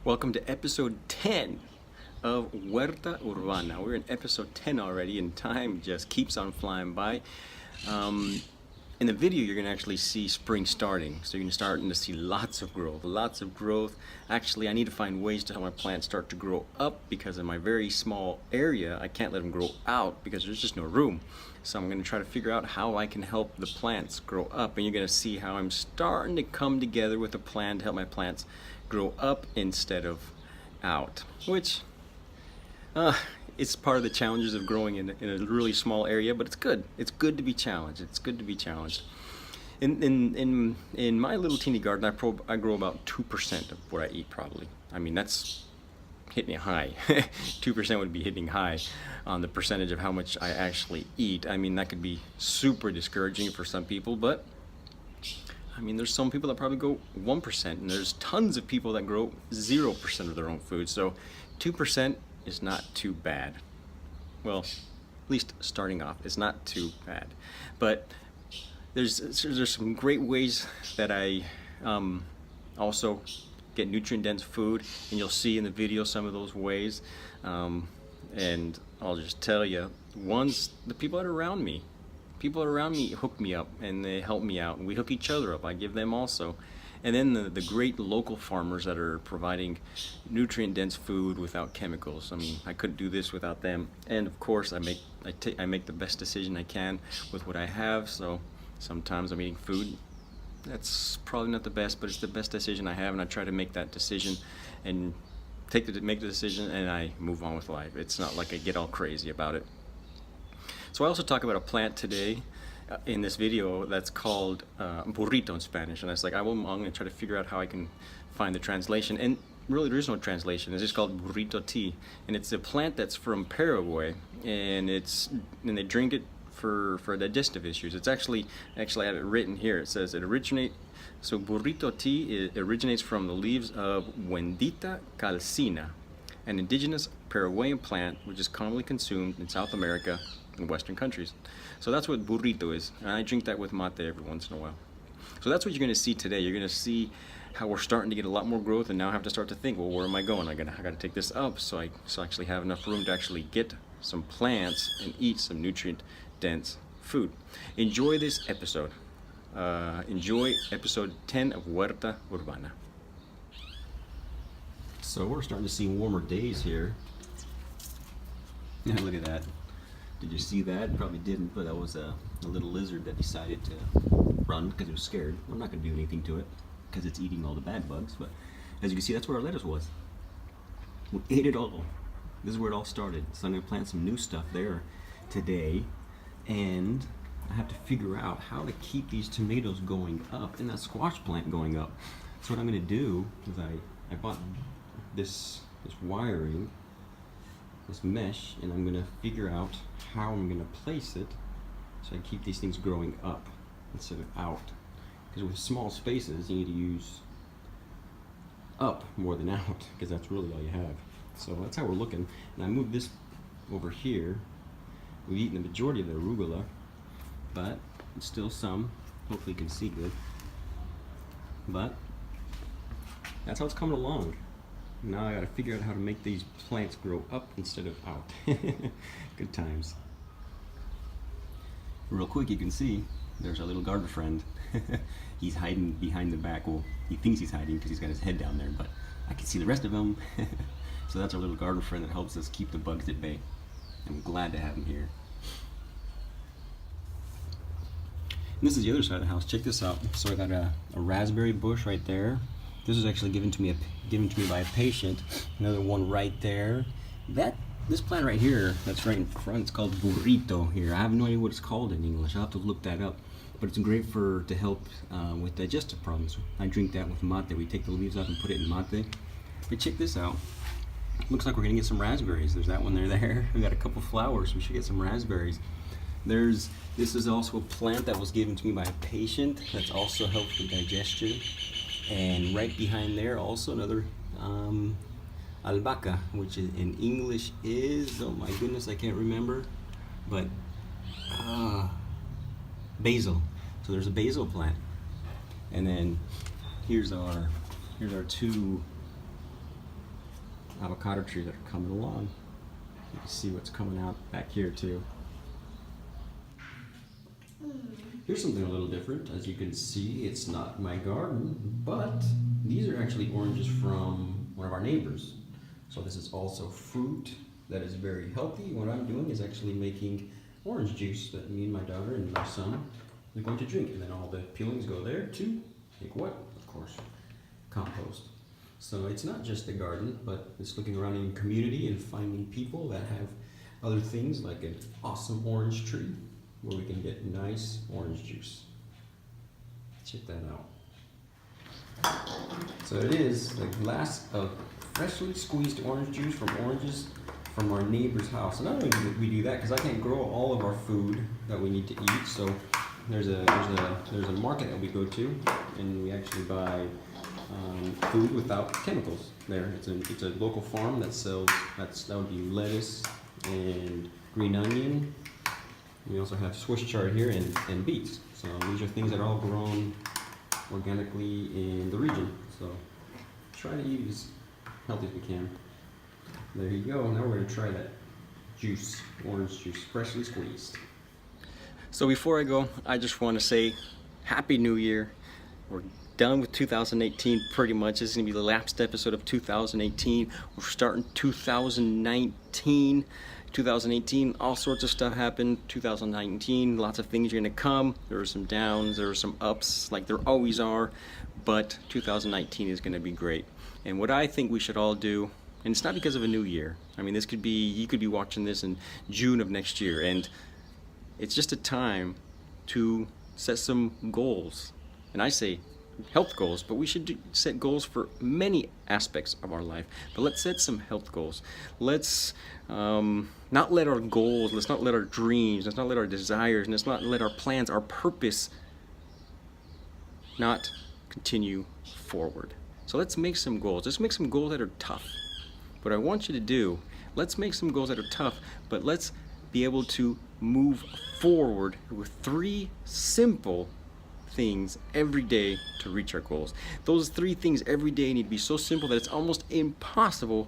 Welcome to episode 10 of Huerta Urbana. We're in episode 10 already, and time just keeps on flying by. In the video, you're going to actually see spring starting. So you're going to start to see lots of growth. Actually, I need to find ways to help my plants start to grow up because in my very small area, I can't let them grow out because there's just no room. So I'm going to try to figure out how I can help the plants grow up. And you're going to see how I'm starting to come together with a plan to help my plants grow up instead of out, which it's part of the challenges of growing in a really small area, but it's good. It's good to be challenged. In my little teeny garden, I grow about 2% of what I eat probably. I mean, that's hitting it high. 2% would be hitting high on the percentage of how much I actually eat. I mean, that could be super discouraging for some people, but I mean, there's some people that probably go 1%, and there's tons of people that grow 0% of their own food. So 2% is not too bad. Well, at least starting off, it's not too bad. But there's some great ways that I also get nutrient-dense food, and you'll see in the video some of those ways. And I'll just tell you, the people that are around me. People around me hook me up and they help me out, and we hook each other up. I give them also. And then the great local farmers that are providing nutrient-dense food without chemicals. I mean, I couldn't do this without them. And of course, I make the best decision I can with what I have. So sometimes I'm eating food that's probably not the best, but it's the best decision I have, and I try to make that decision and make the decision, and I move on with life. It's not like I get all crazy about it. So I also talk about a plant today in this video that's called burrito in Spanish, and I'm going to try to figure out how I can find the translation. And really, there is no translation. It's just called burrito tea, and it's a plant that's from Paraguay, and they drink it for digestive issues. It's actually I have it written here. It says burrito tea originates from the leaves of Wendita calcina, an indigenous Paraguayan plant which is commonly consumed in South America in Western countries. So that's what burrito is, and I drink that with mate every once in a while. So that's what you're going to see today. You're going to see how we're starting to get a lot more growth, and now I have to start to think, well, where am I going? I got to take this up so I actually have enough room to actually get some plants and eat some nutrient-dense food. Enjoy this episode. Enjoy episode 10 of Huerta Urbana. So we're starting to see warmer days here. Look at that. Did you see that? Probably didn't, but that was a little lizard that decided to run because it was scared. I'm not going to do anything to it because it's eating all the bad bugs, but as you can see, that's where our lettuce was. We ate it all. This is where it all started. So I'm going to plant some new stuff there today, and I have to figure out how to keep these tomatoes going up and that squash plant going up. So what I'm going to do is I bought this wiring, this mesh, and I'm going to figure out how I'm going to place it so I keep these things growing up instead of out. Because with small spaces, you need to use up more than out, because that's really all you have. So that's how we're looking. And I moved this over here. We've eaten the majority of the arugula, but still some. Hopefully you can see good. But that's how it's coming along. Now I gotta figure out how to make these plants grow up instead of out. Good times. Real quick, you can see there's our little garden friend. He's hiding behind the back. Well, he thinks he's hiding because he's got his head down there, but I can see the rest of him. So that's our little garden friend that helps us keep the bugs at bay. I'm glad to have him here. And this is the other side of the house. Check this out. So I got a raspberry bush right there. This was actually given to me by a patient. Another one right there. This plant right here, that's right in front, it's called burrito here. I have no idea what it's called in English. I'll have to look that up. But it's great to help with digestive problems. I drink that with mate. We take the leaves out and put it in mate. But check this out. Looks like we're gonna get some raspberries. There's that one there. We got a couple flowers. We should get some raspberries. This is also a plant that was given to me by a patient that's also helps with digestion. And right behind there, also another albahaca, which in English is, oh my goodness, I can't remember, but basil. So there's a basil plant, and then here's our two avocado trees that are coming along. You can see what's coming out back here too. Here's something a little different. As you can see, it's not my garden, but these are actually oranges from one of our neighbors. So this is also fruit that is very healthy. What I'm doing is actually making orange juice that me and my daughter and my son are going to drink. And then all the peelings go there to make what? Of course, compost. So it's not just a garden, but it's looking around in the community and finding people that have other things like an awesome orange tree where we can get nice orange juice. Check that out. So it is a glass of freshly squeezed orange juice from oranges from our neighbor's house. And not only do we do that, because I can't grow all of our food that we need to eat, so there's a market that we go to, and we actually buy food without chemicals there. It's a local farm that sells, that would be lettuce and green onion. We also have Swiss chard here and beets. So these are things that are all grown organically in the region. So try to eat as healthy as we can. There you go. Now we're going to try that juice, orange juice, freshly squeezed. So before I go, I just want to say Happy New Year. We're done with 2018 pretty much. This is going to be the last episode of 2018. We're starting 2019. 2018, all sorts of stuff happened. 2019, lots of things are going to come. There are some downs, there are some ups, like there always are. But 2019 is going to be great. And what I think we should all do, and it's not because of a new year. I mean, this could be, you could be watching this in June of next year, and it's just a time to set some goals. And I say health goals, but we should set goals for many aspects of our life. But let's set some health goals. Let's not let our goals, let's not let our dreams, let's not let our desires, and let's not let our plans, our purpose not continue forward. So let's make some goals. Let's make some goals that are tough. What I want you to do, let's make some goals that are tough, but let's be able to move forward with 3 simple things every day to reach our goals. Those 3 things every day need to be so simple that it's almost impossible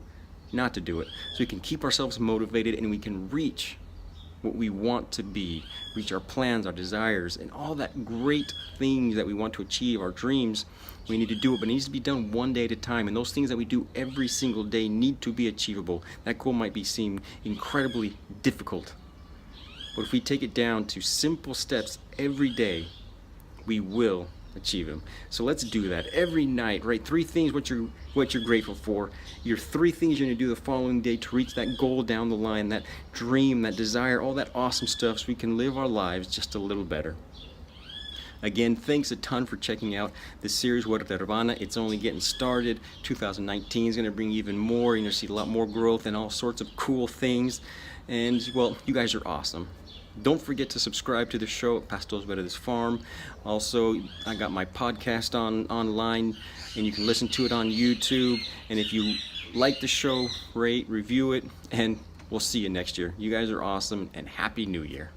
not to do it. So we can keep ourselves motivated and we can reach what we want to be, reach our plans, our desires, and all that great things that we want to achieve, our dreams. We need to do it, but it needs to be done one day at a time. And those things that we do every single day need to be achievable. That goal might seem incredibly difficult, but if we take it down to simple steps every day, we will achieve them. So let's do that every night. Write 3 things what you're grateful for. Your 3 things you're going to do the following day to reach that goal down the line, that dream, that desire, all that awesome stuff, so we can live our lives just a little better. Again, thanks a ton for checking out this series, Huerta Urbana. It's only getting started. 2019 is going to bring even more. You're going to see a lot more growth and all sorts of cool things. And, well, you guys are awesome. Don't forget to subscribe to the show at Pastos Verdes Farm. Also, I got my podcast online, and you can listen to it on YouTube. And if you like the show, rate, review it, and we'll see you next year. You guys are awesome, and Happy New Year.